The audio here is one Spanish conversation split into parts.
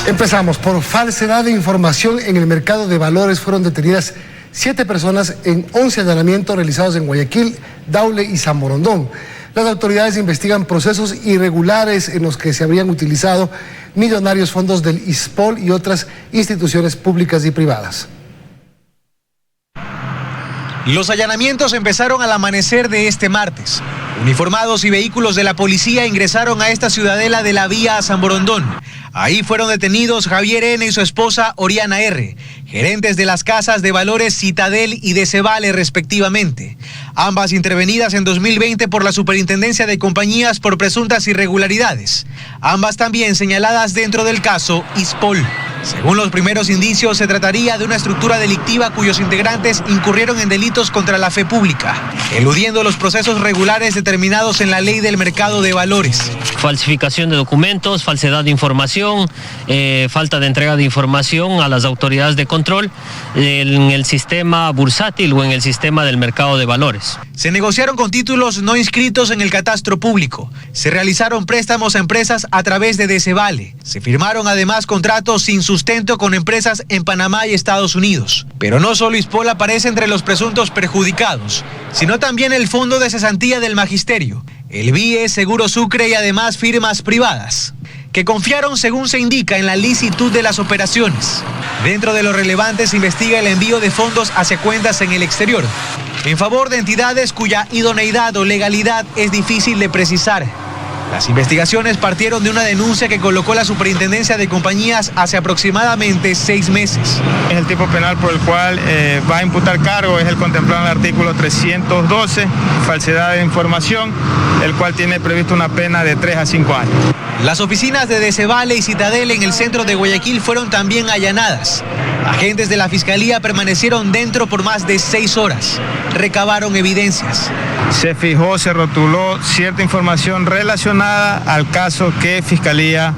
Empezamos. Por falsedad de información en el mercado de valores fueron detenidas 7 personas en 11 allanamientos realizados en Guayaquil, Daule y San Borondón. Las autoridades investigan procesos irregulares en los que se habrían utilizado millonarios fondos del ISPOL y otras instituciones públicas y privadas. Los allanamientos empezaron al amanecer de este martes. Uniformados y vehículos de la policía ingresaron a esta ciudadela de la vía a San Borondón. Ahí fueron detenidos Javier N. y su esposa Oriana R., gerentes de las casas de valores Citadel y Decebale respectivamente. Ambas intervenidas en 2020 por la Superintendencia de Compañías por presuntas irregularidades. Ambas también señaladas dentro del caso ISPOL. Según los primeros indicios, se trataría de una estructura delictiva cuyos integrantes incurrieron en delitos contra la fe pública, eludiendo los procesos regulares determinados en la Ley del Mercado de Valores. Falsificación de documentos, falsedad de información, falta de entrega de información a las autoridades de control en el sistema bursátil o en el sistema del mercado de valores. Se negociaron con títulos no inscritos en el catastro público. Se realizaron préstamos a empresas a través de Decebale. Se firmaron además contratos sin sustento con empresas en Panamá y Estados Unidos. Pero no solo ISPOL aparece entre los presuntos perjudicados, sino también el Fondo de Cesantía del Magisterio, el BIE, Seguro Sucre y además firmas privadas, que confiaron, según se indica, en la licitud de las operaciones. Dentro de lo relevante se investiga el envío de fondos hacia cuentas en el exterior, en favor de entidades cuya idoneidad o legalidad es difícil de precisar. Las investigaciones partieron de una denuncia que colocó la Superintendencia de Compañías hace aproximadamente 6 meses. El tipo penal por el cual va a imputar cargo es el contemplado en el artículo 312, falsedad de información, el cual tiene previsto una pena de 3 a 5 años. Las oficinas de Decebale y Citadel en el centro de Guayaquil fueron también allanadas. Agentes de la Fiscalía permanecieron dentro por más de 6 horas. Recabaron evidencias. Se fijó, se rotuló cierta información relacionada al caso que Fiscalía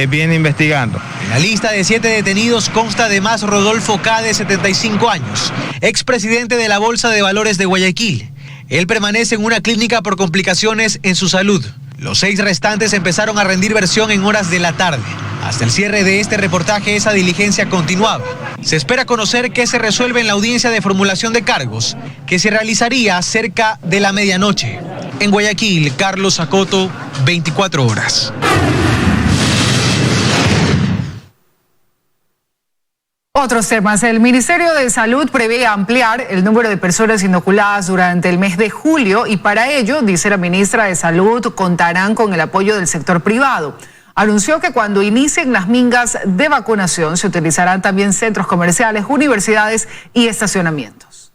viene investigando. En la lista de 7 detenidos consta además Rodolfo K., de 75 años, expresidente de la Bolsa de Valores de Guayaquil. Él permanece en una clínica por complicaciones en su salud. Los 6 restantes empezaron a rendir versión en horas de la tarde. Hasta el cierre de este reportaje, esa diligencia continuaba. Se espera conocer qué se resuelve en la audiencia de formulación de cargos, que se realizaría cerca de la medianoche. En Guayaquil, Carlos Acoto, 24 horas. Otros temas. El Ministerio de Salud prevé ampliar el número de personas inoculadas durante el mes de julio y para ello, dice la ministra de Salud, contarán con el apoyo del sector privado. Anunció que cuando inicien las mingas de vacunación se utilizarán también centros comerciales, universidades y estacionamientos.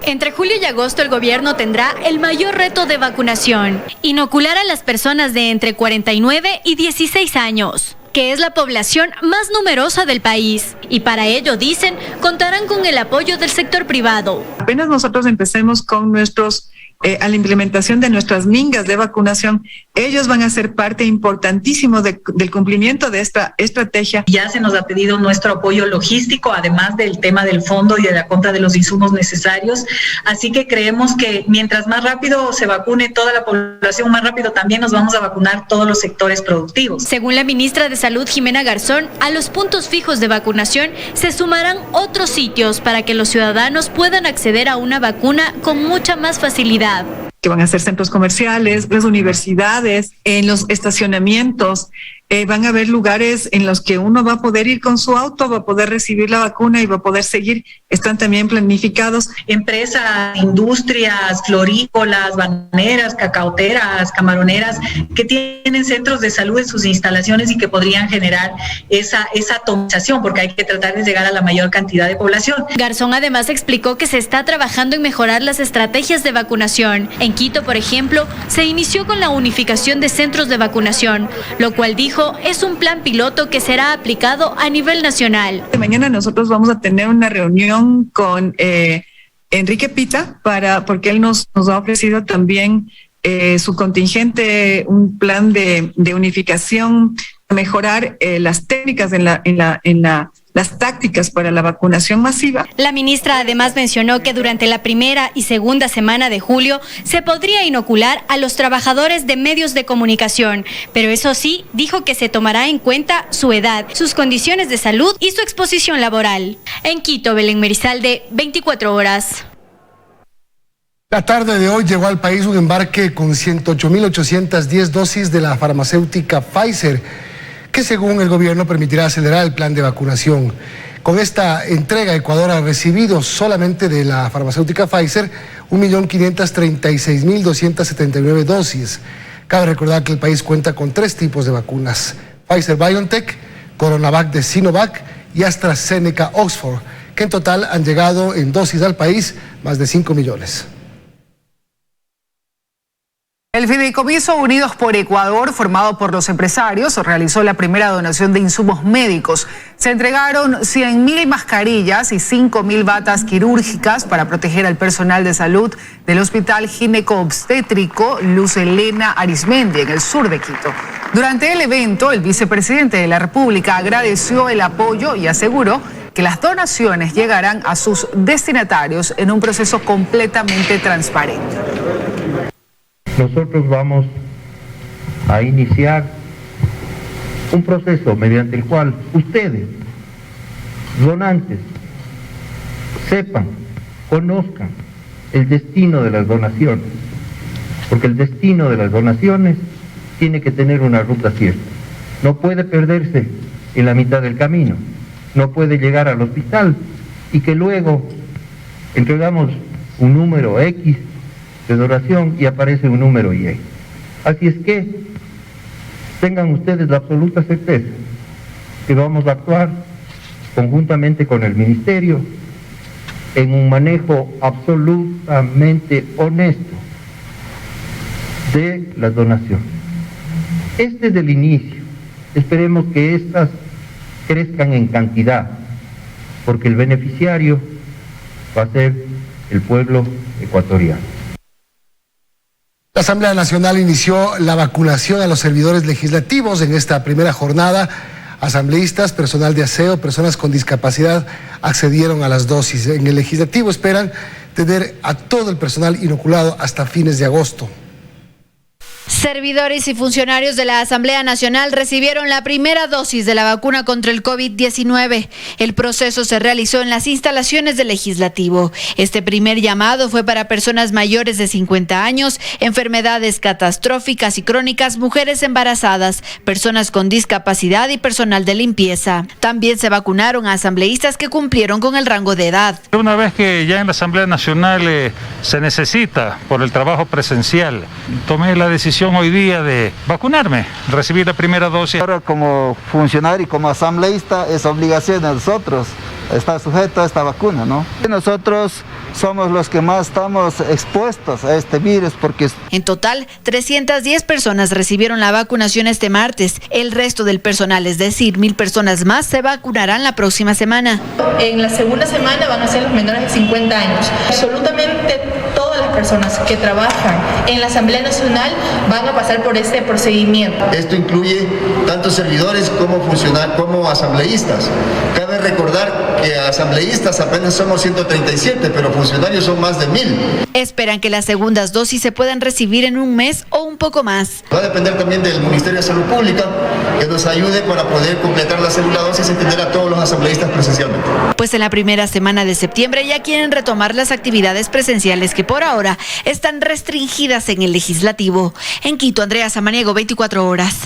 Entre julio y agosto el gobierno tendrá el mayor reto de vacunación, inocular a las personas de entre 49 y 16 años. Que es la población más numerosa del país. Y para ello, dicen, contarán con el apoyo del sector privado. Apenas nosotros empecemos con a la implementación de nuestras mingas de vacunación, ellos van a ser parte importantísimo del cumplimiento de esta estrategia. Ya se nos ha pedido nuestro apoyo logístico, además del tema del fondo y de la compra de los insumos necesarios. Así que creemos que mientras más rápido se vacune toda la población, más rápido también nos vamos a vacunar todos los sectores productivos. Según la ministra de Salud, Jimena Garzón, a los puntos fijos de vacunación se sumarán otros sitios para que los ciudadanos puedan acceder a una vacuna con mucha más facilidad. Que van a ser centros comerciales, las universidades, en los estacionamientos. Van a haber lugares en los que uno va a poder ir con su auto, va a poder recibir la vacuna y va a poder seguir. Están también planificados. Empresas, industrias, florícolas, bananeras, cacauteras, camaroneras, que tienen centros de salud en sus instalaciones y que podrían generar esa atomización, porque hay que tratar de llegar a la mayor cantidad de población. Garzón además explicó que se está trabajando en mejorar las estrategias de vacunación. En Quito, por ejemplo, se inició con la unificación de centros de vacunación, lo cual dijo es un plan piloto que será aplicado a nivel nacional. Mañana nosotros vamos a tener una reunión con Enrique Pita porque él nos ha ofrecido también su contingente, un plan de unificación, mejorar las técnicas en la las tácticas para la vacunación masiva. La ministra además mencionó que durante la primera y segunda semana de julio se podría inocular a los trabajadores de medios de comunicación, pero eso sí, dijo que se tomará en cuenta su edad, sus condiciones de salud y su exposición laboral. En Quito, Belén Merizalde, 24 horas. La tarde de hoy llegó al país un embarque con 108.810 dosis de la farmacéutica Pfizer, que según el gobierno permitirá acelerar el plan de vacunación. Con esta entrega, Ecuador ha recibido solamente de la farmacéutica Pfizer 1.536.279 dosis. Cabe recordar que el país cuenta con 3 tipos de vacunas: Pfizer-BioNTech, CoronaVac de Sinovac y AstraZeneca Oxford, que en total han llegado en dosis al país más de 5 millones. El Fideicomiso Unidos por Ecuador, formado por los empresarios, realizó la primera donación de insumos médicos. Se entregaron 100.000 mascarillas y 5.000 batas quirúrgicas para proteger al personal de salud del Hospital Gineco-Obstétrico Luz Helena Arizmendi, en el sur de Quito. Durante el evento, el vicepresidente de la República agradeció el apoyo y aseguró que las donaciones llegarán a sus destinatarios en un proceso completamente transparente. Nosotros vamos a iniciar un proceso mediante el cual ustedes, donantes, sepan, conozcan el destino de las donaciones, porque el destino de las donaciones tiene que tener una ruta cierta. No puede perderse en la mitad del camino, no puede llegar al hospital y que luego entregamos un número X de donación y aparece un número Y. Así es que tengan ustedes la absoluta certeza que vamos a actuar conjuntamente con el Ministerio en un manejo absolutamente honesto de las donaciones. Este es el inicio. Esperemos que estas crezcan en cantidad, porque el beneficiario va a ser el pueblo ecuatoriano. La Asamblea Nacional inició la vacunación a los servidores legislativos en esta primera jornada. Asambleístas, personal de aseo, personas con discapacidad accedieron a las dosis. En el legislativo esperan tener a todo el personal inoculado hasta fines de agosto. Servidores y funcionarios de la Asamblea Nacional recibieron la primera dosis de la vacuna contra el COVID-19. El proceso se realizó en las instalaciones del Legislativo. Este primer llamado fue para personas mayores de 50 años, enfermedades catastróficas y crónicas, mujeres embarazadas, personas con discapacidad y personal de limpieza. También se vacunaron a asambleístas que cumplieron con el rango de edad. Una vez que ya en la Asamblea Nacional se necesita por el trabajo presencial, tomé la decisión hoy día de vacunarme, recibir la primera dosis. Ahora como funcionario y como asambleísta es obligación de nosotros estar sujeto a esta vacuna, ¿no? Nosotros somos los que más estamos expuestos a este virus porque... En total, 310 personas recibieron la vacunación este martes. El resto del personal, es decir, 1.000 personas más, se vacunarán la próxima semana. En la segunda semana van a ser los menores de 50 años. Absolutamente todas las personas que trabajan en la Asamblea Nacional van a pasar por este procedimiento. Esto incluye tanto servidores como funcionarios, como asambleístas. Cabe recordar que asambleístas apenas somos 137, pero funcionarios son más de 1.000. Esperan que las segundas dosis se puedan recibir en un mes o un poco más. Va a depender también del Ministerio de Salud Pública, que nos ayude para poder completar la segunda dosis y atender a todos los asambleístas presencialmente. Pues en la primera semana de septiembre ya quieren retomar las actividades presenciales que por ahora están restringidas en el Legislativo. En Quito, Andrea Samaniego, 24 horas.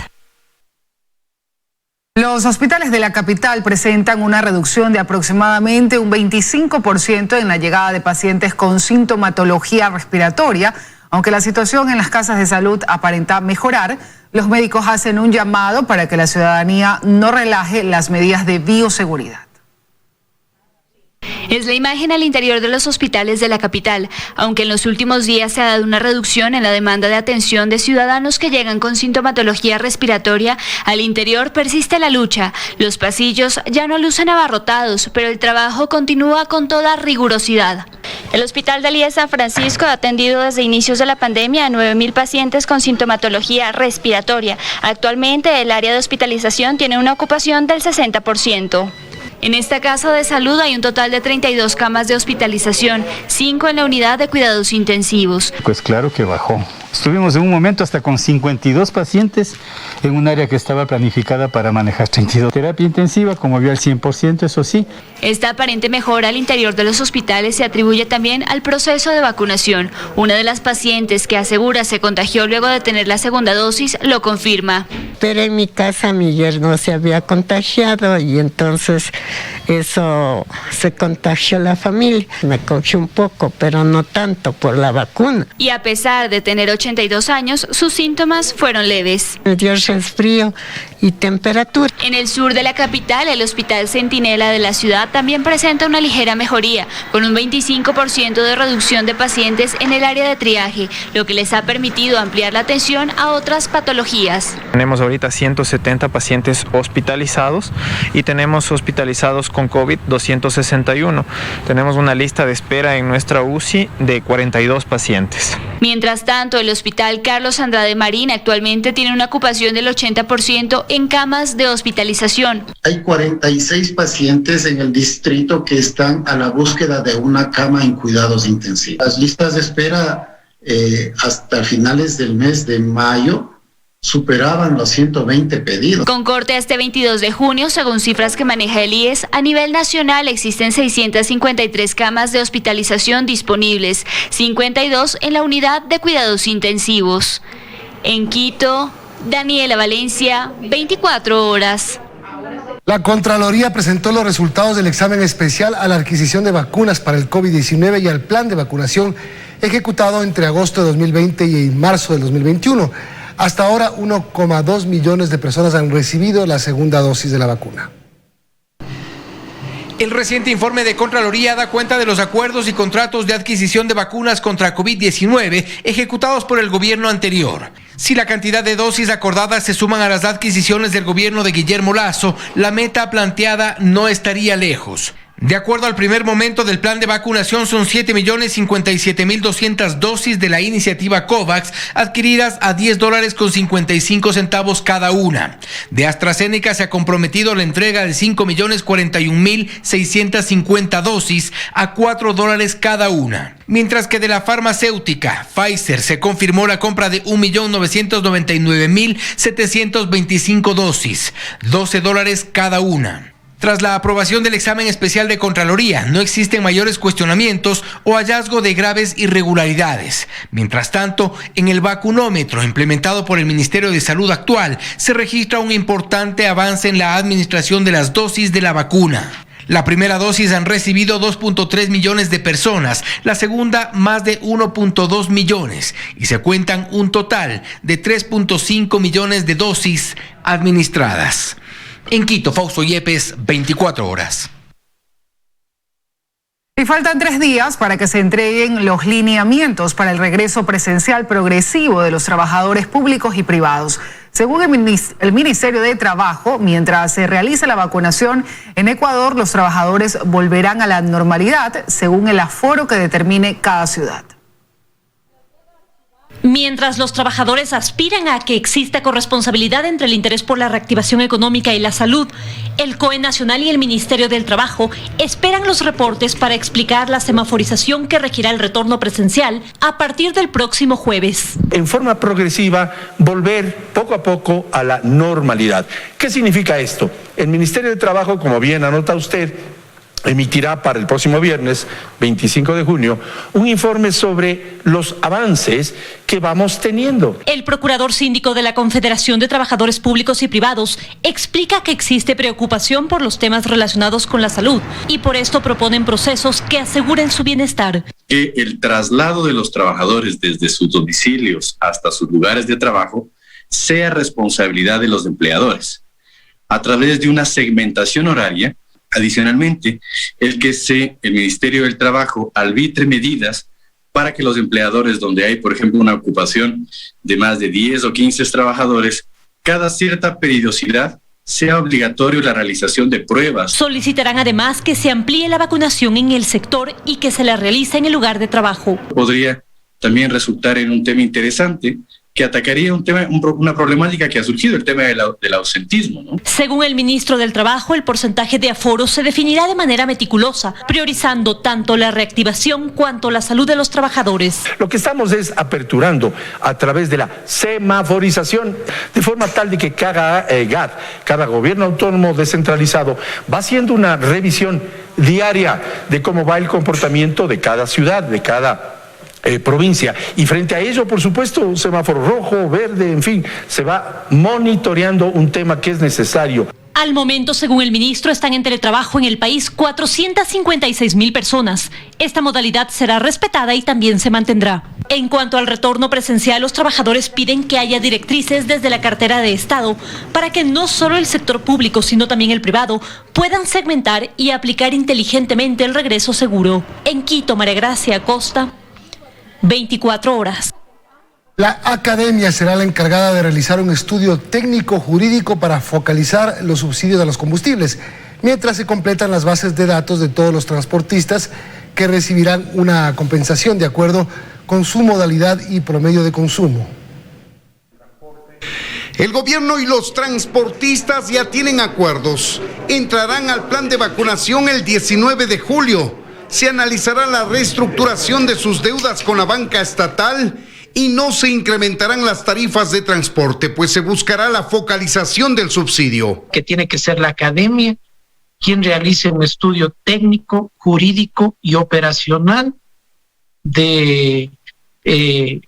Los hospitales de la capital presentan una reducción de aproximadamente un 25% en la llegada de pacientes con sintomatología respiratoria. Aunque la situación en las casas de salud aparenta mejorar, los médicos hacen un llamado para que la ciudadanía no relaje las medidas de bioseguridad. Es la imagen al interior de los hospitales de la capital, aunque en los últimos días se ha dado una reducción en la demanda de atención de ciudadanos que llegan con sintomatología respiratoria, al interior persiste la lucha. Los pasillos ya no lucen abarrotados, pero el trabajo continúa con toda rigurosidad. El Hospital de Elías San Francisco ha atendido desde inicios de la pandemia a 9.000 pacientes con sintomatología respiratoria. Actualmente el área de hospitalización tiene una ocupación del 60%. En esta casa de salud hay un total de 32 camas de hospitalización, 5 en la unidad de cuidados intensivos. Pues claro que bajó. Estuvimos en un momento hasta con 52 pacientes en un área que estaba planificada para manejar 32. Terapia intensiva, como vio al 100%, eso sí. Esta aparente mejora al interior de los hospitales se atribuye también al proceso de vacunación. Una de las pacientes que asegura se contagió luego de tener la segunda dosis lo confirma. Pero en mi casa mi yerno se había contagiado y entonces eso se contagió la familia. Me cogió un poco, pero no tanto por la vacuna. Y a pesar de tener 82 años, sus síntomas fueron leves. Me dio resfrío y temperatura. En el sur de la capital, el Hospital Centinela de la ciudad también presenta una ligera mejoría, con un 25% de reducción de pacientes en el área de triaje, lo que les ha permitido ampliar la atención a otras patologías. Tenemos ahorita 170 pacientes hospitalizados y tenemos hospitalizados con COVID 261. Tenemos una lista de espera en nuestra UCI de 42 pacientes. Mientras tanto, el Hospital Carlos Andrade Marín actualmente tiene una ocupación del 80% en camas de hospitalización. Hay 46 pacientes en el distrito que están a la búsqueda de una cama en cuidados intensivos. Las listas de espera hasta finales del mes de mayo superaban los 120 pedidos. Con corte a este 22 de junio, según cifras que maneja el IES, a nivel nacional existen 653 camas de hospitalización disponibles, 52 en la unidad de cuidados intensivos. En Quito, Daniela Valencia, 24 horas. La Contraloría presentó los resultados del examen especial a la adquisición de vacunas para el COVID-19 y al plan de vacunación ejecutado entre agosto de 2020 y marzo de 2021. Hasta ahora, 1,2 millones de personas han recibido la segunda dosis de la vacuna. El reciente informe de Contraloría da cuenta de los acuerdos y contratos de adquisición de vacunas contra COVID-19 ejecutados por el gobierno anterior. Si la cantidad de dosis acordadas se suman a las adquisiciones del gobierno de Guillermo Lasso, la meta planteada no estaría lejos. De acuerdo al primer momento del plan de vacunación, son 7.057.200 dosis de la iniciativa COVAX adquiridas a $10.55 cada una. De AstraZeneca se ha comprometido la entrega de 5.041.650 dosis a $4 cada una. Mientras que de la farmacéutica Pfizer se confirmó la compra de 1.999.725 dosis, $12 cada una. Tras la aprobación del examen especial de Contraloría, no existen mayores cuestionamientos o hallazgo de graves irregularidades. Mientras tanto, en el vacunómetro implementado por el Ministerio de Salud actual, se registra un importante avance en la administración de las dosis de la vacuna. La primera dosis han recibido 2.3 millones de personas, la segunda más de 1.2 millones y se cuentan un total de 3.5 millones de dosis administradas. En Quito, Fausto Yepes, 24 horas. Y faltan 3 días para que se entreguen los lineamientos para el regreso presencial progresivo de los trabajadores públicos y privados. Según el Ministerio de Trabajo, mientras se realiza la vacunación en Ecuador, los trabajadores volverán a la normalidad según el aforo que determine cada ciudad. Mientras los trabajadores aspiran a que exista corresponsabilidad entre el interés por la reactivación económica y la salud, el COE Nacional y el Ministerio del Trabajo esperan los reportes para explicar la semaforización que regirá el retorno presencial a partir del próximo jueves. En forma progresiva, volver poco a poco a la normalidad. ¿Qué significa esto? El Ministerio del Trabajo, como bien anota usted, emitirá para el próximo viernes, 25 de junio, un informe sobre los avances que vamos teniendo. El procurador síndico de la Confederación de Trabajadores Públicos y Privados explica que existe preocupación por los temas relacionados con la salud y por esto proponen procesos que aseguren su bienestar. Que el traslado de los trabajadores desde sus domicilios hasta sus lugares de trabajo sea responsabilidad de los empleadores, a través de una segmentación horaria. Adicionalmente, el Ministerio del Trabajo arbitre medidas para que los empleadores donde hay, por ejemplo, una ocupación de más de 10 o 15 trabajadores, cada cierta periodicidad sea obligatorio la realización de pruebas. Solicitarán además que se amplíe la vacunación en el sector y que se la realice en el lugar de trabajo. Podría también resultar en un tema interesante que atacaría una problemática que ha surgido, el tema del ausentismo, ¿no? Según el ministro del Trabajo, el porcentaje de aforo se definirá de manera meticulosa, priorizando tanto la reactivación cuanto la salud de los trabajadores. Lo que estamos es aperturando a través de la semaforización, de forma tal de que cada GAD, cada gobierno autónomo descentralizado, va haciendo una revisión diaria de cómo va el comportamiento de cada ciudad, de cada provincia, y frente a ello, por supuesto, semáforo rojo, verde, en fin, se va monitoreando un tema que es necesario. Al momento, según el ministro, están en teletrabajo en el país 456,000 personas. Esta modalidad será respetada y también se mantendrá. En cuanto al retorno presencial, los trabajadores piden que haya directrices desde la cartera de Estado para que no solo el sector público, sino también el privado, puedan segmentar y aplicar inteligentemente el regreso seguro. En Quito, María Gracia Acosta, 24 horas. La academia será la encargada de realizar un estudio técnico jurídico para focalizar los subsidios a los combustibles, mientras se completan las bases de datos de todos los transportistas que recibirán una compensación de acuerdo con su modalidad y promedio de consumo. El gobierno y los transportistas ya tienen acuerdos. Entrarán al plan de vacunación el 19 de julio. Se analizará la reestructuración de sus deudas con la banca estatal y no se incrementarán las tarifas de transporte, pues se buscará la focalización del subsidio. Que tiene que ser la academia quien realice un estudio técnico, jurídico y operacional de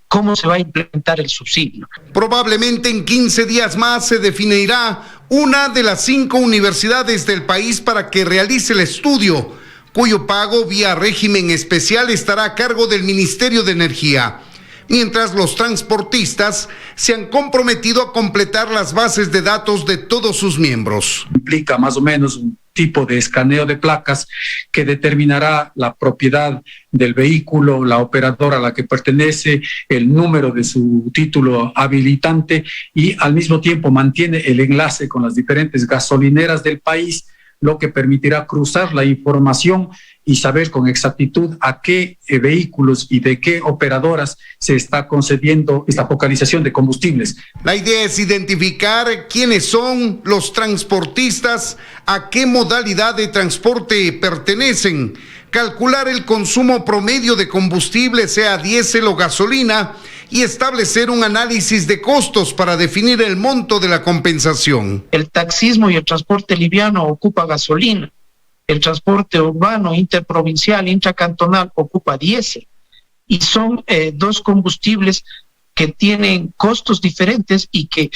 cómo se va a implementar el subsidio. Probablemente en 15 días más se definirá una de las 5 universidades del país para que realice el estudio, cuyo pago vía régimen especial estará a cargo del Ministerio de Energía, mientras los transportistas se han comprometido a completar las bases de datos de todos sus miembros. Implica más o menos un tipo de escaneo de placas que determinará la propiedad del vehículo, la operadora a la que pertenece, el número de su título habilitante y al mismo tiempo mantiene el enlace con las diferentes gasolineras del país, lo que permitirá cruzar la información y saber con exactitud a qué vehículos y de qué operadoras se está concediendo esta focalización de combustibles. La idea es identificar quiénes son los transportistas, a qué modalidad de transporte pertenecen, calcular el consumo promedio de combustible, sea diésel o gasolina, y establecer un análisis de costos para definir el monto de la compensación. El taxismo y el transporte liviano ocupa gasolina. El transporte urbano, interprovincial, intracantonal ocupa diésel. Y son dos combustibles que tienen costos diferentes y que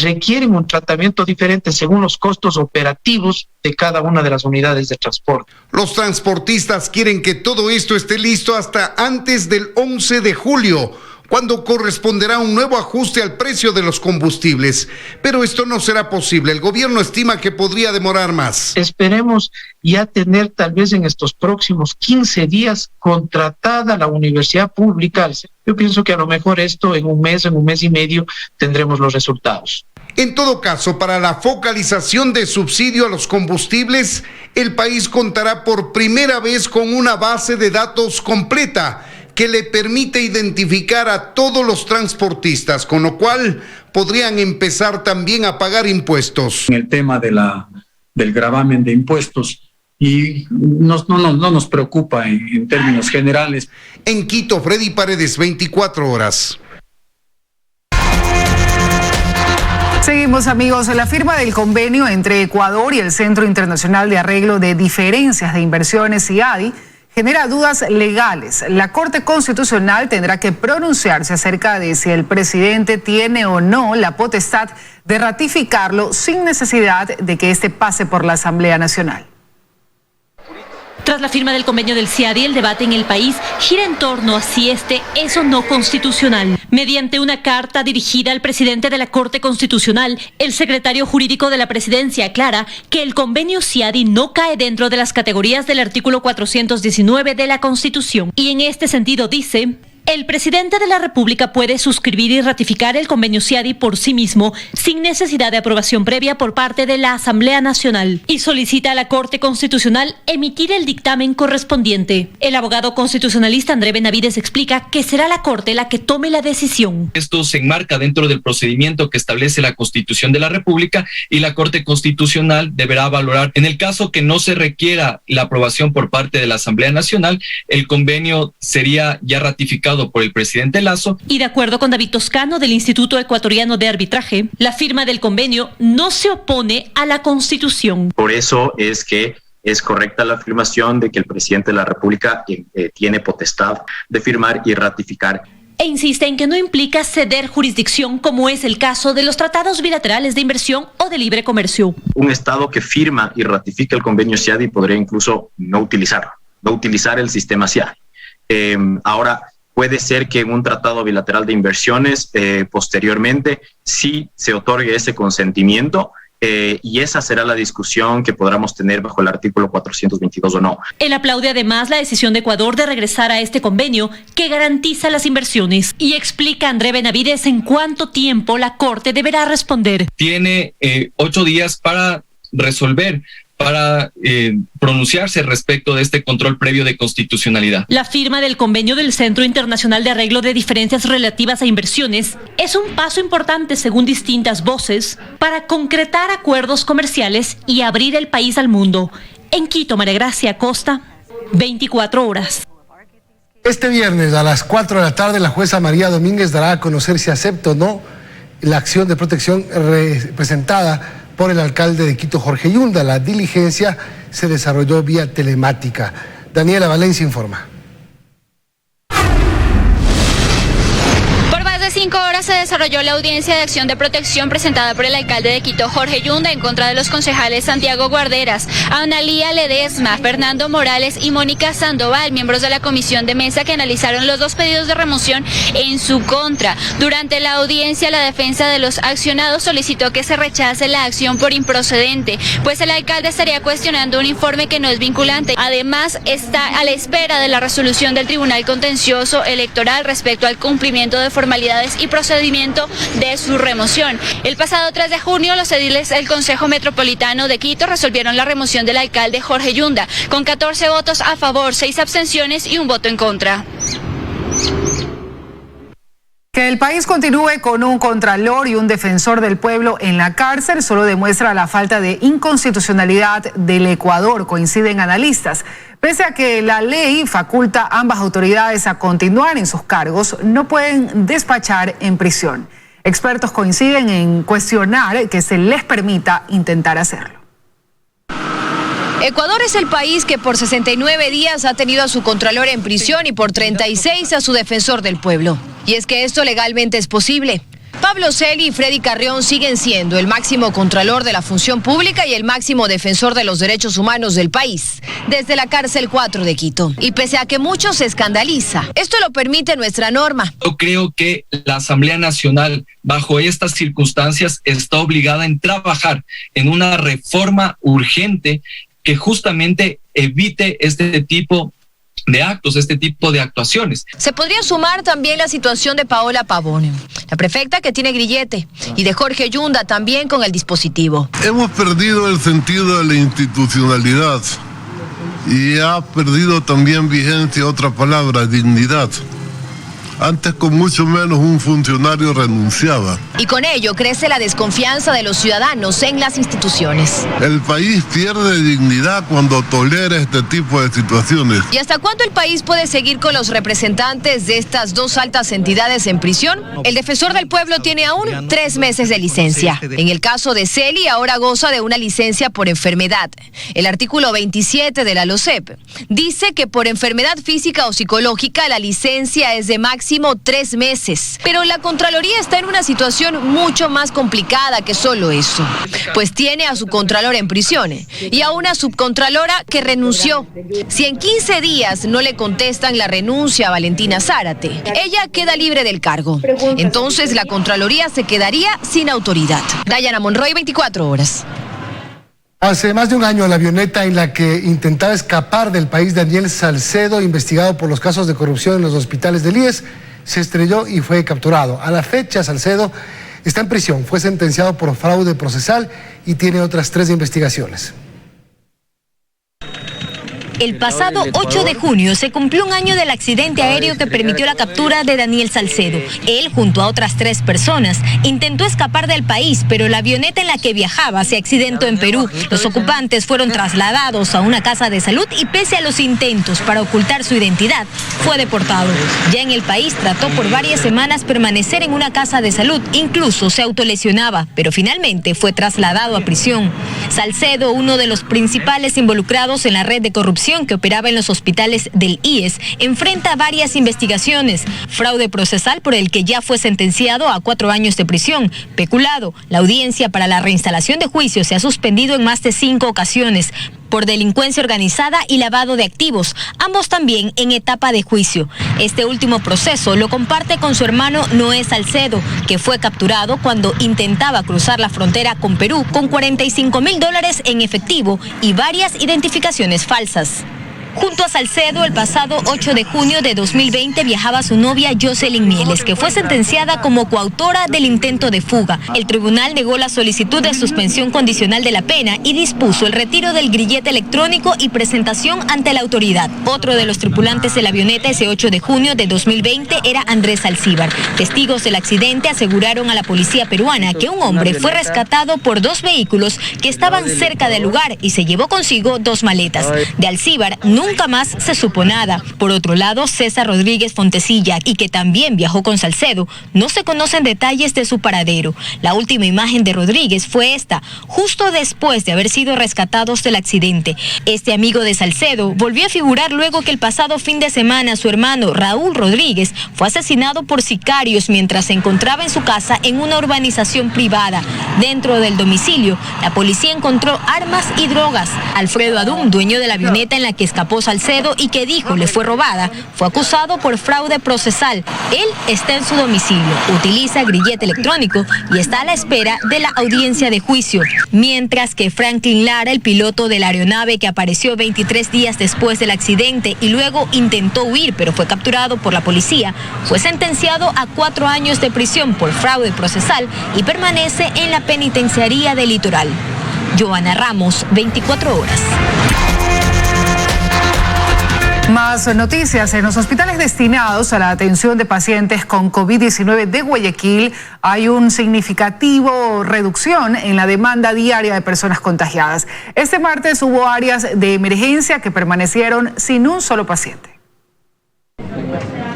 requieren un tratamiento diferente según los costos operativos de cada una de las unidades de transporte. Los transportistas quieren que todo esto esté listo hasta antes del 11 de julio, cuando corresponderá un nuevo ajuste al precio de los combustibles. Pero esto no será posible. El gobierno estima que podría demorar más. Esperemos ya tener tal vez en estos próximos 15 días contratada la universidad pública. Yo pienso que a lo mejor esto en un mes y medio tendremos los resultados. En todo caso, para la focalización de subsidio a los combustibles, el país contará por primera vez con una base de datos completa que le permite identificar a todos los transportistas, con lo cual podrían empezar también a pagar impuestos. En el tema del gravamen de impuestos, y no nos preocupa en términos generales. En Quito, Freddy Paredes, 24 horas. Seguimos, amigos. La firma del convenio entre Ecuador y el Centro Internacional de Arreglo de Diferencias de Inversiones, CIADI, genera dudas legales. La Corte Constitucional tendrá que pronunciarse acerca de si el presidente tiene o no la potestad de ratificarlo sin necesidad de que éste pase por la Asamblea Nacional. Tras la firma del convenio del CIADI, el debate en el país gira en torno a si este es o no constitucional. Mediante una carta dirigida al presidente de la Corte Constitucional, el secretario jurídico de la presidencia aclara que el convenio CIADI no cae dentro de las categorías del artículo 419 de la Constitución. Y en este sentido dice: El presidente de la República puede suscribir y ratificar el convenio CIADI por sí mismo, sin necesidad de aprobación previa por parte de la Asamblea Nacional, y solicita a la Corte Constitucional emitir el dictamen correspondiente. El abogado constitucionalista André Benavides explica que será la Corte la que tome la decisión. Esto se enmarca dentro del procedimiento que establece la Constitución de la República y la Corte Constitucional deberá valorar. En el caso que no se requiera la aprobación por parte de la Asamblea Nacional, el convenio sería ya ratificado por el presidente Lasso. Y de acuerdo con David Toscano del Instituto Ecuatoriano de Arbitraje, la firma del convenio no se opone a la Constitución. Por eso es que es correcta la afirmación de que el presidente de la República tiene potestad de firmar y ratificar. E insiste en que no implica ceder jurisdicción, como es el caso de los tratados bilaterales de inversión o de libre comercio. Un Estado que firma y ratifica el convenio CIADI podría incluso no utilizar el sistema CIADI. Ahora, puede ser que en un tratado bilateral de inversiones posteriormente sí se otorgue ese consentimiento y esa será la discusión que podamos tener bajo el artículo 422 o no. Él aplaude además la decisión de Ecuador de regresar a este convenio que garantiza las inversiones y explica a André Benavides en cuánto tiempo la Corte deberá responder. Tiene 8 días para resolver, para pronunciarse respecto de este control previo de constitucionalidad. La firma del convenio del Centro Internacional de Arreglo de Diferencias Relativas a Inversiones es un paso importante, según distintas voces, para concretar acuerdos comerciales y abrir el país al mundo. En Quito, María Gracia Acosta, 24 horas. Este viernes a las 4 de la tarde la jueza María Domínguez dará a conocer si acepta o no la acción de protección presentada por el alcalde de Quito, Jorge Yunda. La diligencia se desarrolló vía telemática. Daniela Valencia informa. Por más de 5 horas se desarrolló la audiencia de acción de protección presentada por el alcalde de Quito, Jorge Yunda, en contra de los concejales Santiago Guarderas, Analía Ledesma, Fernando Morales y Mónica Sandoval, miembros de la comisión de mesa que analizaron los 2 pedidos de remoción en su contra. Durante la audiencia, la defensa de los accionados solicitó que se rechace la acción por improcedente, pues el alcalde estaría cuestionando un informe que no es vinculante. Además, está a la espera de la resolución del Tribunal Contencioso Electoral respecto al cumplimiento de formalidades y procedimiento de su remoción. El pasado 3 de junio, los ediles del Consejo Metropolitano de Quito resolvieron la remoción del alcalde Jorge Yunda, con 14 votos a favor, 6 abstenciones y 1 voto en contra. Que el país continúe con un contralor y un defensor del pueblo en la cárcel solo demuestra la falta de inconstitucionalidad del Ecuador, coinciden analistas. Pese a que la ley faculta a ambas autoridades a continuar en sus cargos, no pueden despachar en prisión. Expertos coinciden en cuestionar que se les permita intentar hacerlo. Ecuador es el país que por 69 días ha tenido a su contralor en prisión y por 36 a su defensor del pueblo. Y es que esto legalmente es posible. Pablo Celi y Freddy Carrión siguen siendo el máximo contralor de la función pública y el máximo defensor de los derechos humanos del país, desde la cárcel 4 de Quito. Y pese a que mucho se escandaliza, esto lo permite nuestra norma. Yo creo que la Asamblea Nacional, bajo estas circunstancias, está obligada en trabajar en una reforma urgente que justamente evite este tipo de actos, este tipo de actuaciones. Se podría sumar también la situación de Paola Pavone, la prefecta que tiene grillete, y de Jorge Yunda también con el dispositivo. Hemos perdido el sentido de la institucionalidad y ha perdido también vigencia otra palabra, dignidad. Antes con mucho menos un funcionario renunciaba. Y con ello crece la desconfianza de los ciudadanos en las instituciones. El país pierde dignidad cuando tolera este tipo de situaciones. ¿Y hasta cuándo el país puede seguir con los representantes de estas 2 altas entidades en prisión? El defensor del pueblo tiene aún 3 meses de licencia. En el caso de Celi, ahora goza de una licencia por enfermedad. El artículo 27 de la LOCEP dice que por enfermedad física o psicológica la licencia es de máximo 3 meses. Pero la Contraloría está en una situación mucho más complicada que solo eso, pues tiene a su contralor en prisión y a una subcontralora que renunció. Si en 15 días no le contestan la renuncia a Valentina Zárate, ella queda libre del cargo. Entonces la Contraloría se quedaría sin autoridad. Dayana Monroy, 24 horas. Hace más de un año, la avioneta en la que intentaba escapar del país Daniel Salcedo, investigado por los casos de corrupción en los hospitales del IES, se estrelló y fue capturado. A la fecha, Salcedo está en prisión, fue sentenciado por fraude procesal y tiene otras 3 investigaciones. El pasado 8 de junio se cumplió un año del accidente aéreo que permitió la captura de Daniel Salcedo. Él, junto a otras 3 personas, intentó escapar del país, pero la avioneta en la que viajaba se accidentó en Perú. Los ocupantes fueron trasladados a una casa de salud y, pese a los intentos para ocultar su identidad, fue deportado. Ya en el país trató por varias semanas permanecer en una casa de salud, incluso se autolesionaba, pero finalmente fue trasladado a prisión. Salcedo, uno de los principales involucrados en la red de corrupción que operaba en los hospitales del IES, enfrenta varias investigaciones: fraude procesal, por el que ya fue sentenciado a 4 años de prisión; peculado, la audiencia para la reinstalación de juicio se ha suspendido en más de 5 ocasiones; por delincuencia organizada y lavado de activos, ambos también en etapa de juicio. Este último proceso lo comparte con su hermano Noé Salcedo, que fue capturado cuando intentaba cruzar la frontera con Perú con $45,000 en efectivo y varias identificaciones falsas. Junto a Salcedo, el pasado 8 de junio de 2020 viajaba su novia Jocelyn Mieles, que fue sentenciada como coautora del intento de fuga. El tribunal negó la solicitud de suspensión condicional de la pena y dispuso el retiro del grillete electrónico y presentación ante la autoridad. Otro de los tripulantes de la avioneta ese 8 de junio de 2020 era Andrés Alcíbar. Testigos del accidente aseguraron a la policía peruana que un hombre fue rescatado por 2 vehículos que estaban cerca del lugar y se llevó consigo 2 maletas. De Alcíbar nunca más se supo nada. Por otro lado, César Rodríguez Fontecilla, y que también viajó con Salcedo, no se conocen detalles de su paradero. La última imagen de Rodríguez fue esta, justo después de haber sido rescatados del accidente. Este amigo de Salcedo volvió a figurar luego que el pasado fin de semana su hermano Raúl Rodríguez fue asesinado por sicarios mientras se encontraba en su casa en una urbanización privada. Dentro del domicilio, la policía encontró armas y drogas. Alfredo Adún, dueño de la avioneta en la que escapó Salcedo y que dijo le fue robada, fue acusado por fraude procesal. Él está en su domicilio, utiliza grillete electrónico y está a la espera de la audiencia de juicio. Mientras que Franklin Lara, el piloto de la aeronave que apareció 23 días después del accidente y luego intentó huir pero fue capturado por la policía, fue sentenciado a 4 años de prisión por fraude procesal y permanece en la penitenciaría del Litoral. Joana Ramos, 24 horas. Más noticias. En los hospitales destinados a la atención de pacientes con COVID-19 de Guayaquil hay un significativo reducción en la demanda diaria de personas contagiadas. Este martes hubo áreas de emergencia que permanecieron sin un solo paciente.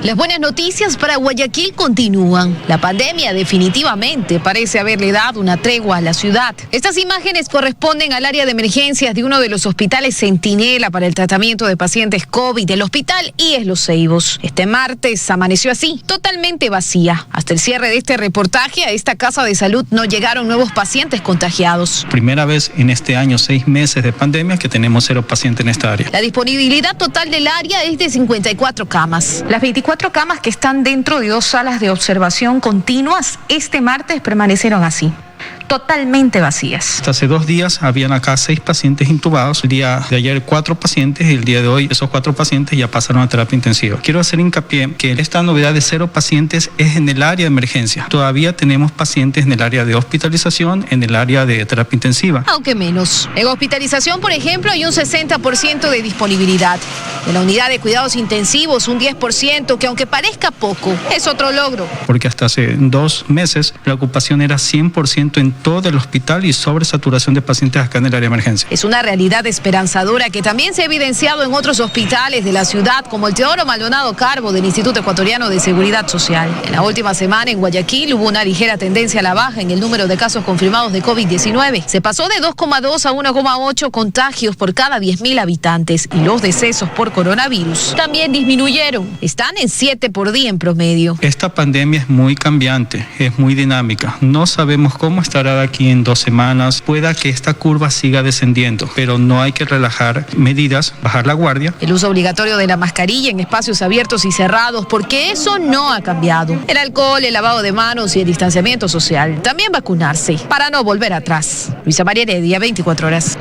Las buenas noticias para Guayaquil continúan. La pandemia definitivamente parece haberle dado una tregua a la ciudad. Estas imágenes corresponden al área de emergencias de uno de los hospitales Centinela para el tratamiento de pacientes COVID del hospital IES Los Ceibos. Este martes amaneció así, totalmente vacía. Hasta el cierre de este reportaje, a esta casa de salud no llegaron nuevos pacientes contagiados. Primera vez en este año, 6 meses de pandemia, que tenemos 0 pacientes en esta área. La disponibilidad total del área es de 54 camas. Las 24 camas que están dentro de 2 salas de observación continuas, este martes permanecieron así, totalmente vacías. Hasta hace 2 días habían acá 6 pacientes intubados, el día de ayer 4 pacientes y el día de hoy esos 4 pacientes ya pasaron a terapia intensiva. Quiero hacer hincapié que esta novedad de 0 pacientes es en el área de emergencia. Todavía tenemos pacientes en el área de hospitalización, en el área de terapia intensiva. Aunque menos. En hospitalización, por ejemplo, hay un 60% de disponibilidad. En la unidad de cuidados intensivos, un 10%, que aunque parezca poco, es otro logro. Porque hasta hace 2 meses la ocupación era 100% en todo el hospital y sobresaturación de pacientes acá en el área de emergencia. Es una realidad esperanzadora que también se ha evidenciado en otros hospitales de la ciudad, como el Teodoro Maldonado Carbo del Instituto Ecuatoriano de Seguridad Social. En la última semana en Guayaquil hubo una ligera tendencia a la baja en el número de casos confirmados de COVID-19. Se pasó de 2,2 a 1,8 contagios por cada 10.000 habitantes y los decesos por coronavirus también disminuyeron. Están en 7 por día en promedio. Esta pandemia es muy cambiante, es muy dinámica. No sabemos cómo estará de aquí en 2 semanas. Pueda que esta curva siga descendiendo, pero no hay que relajar medidas, bajar la guardia. El uso obligatorio de la mascarilla en espacios abiertos y cerrados, porque eso no ha cambiado. El alcohol, el lavado de manos y el distanciamiento social. También vacunarse, para no volver atrás. Luisa María Heredia, 24 horas.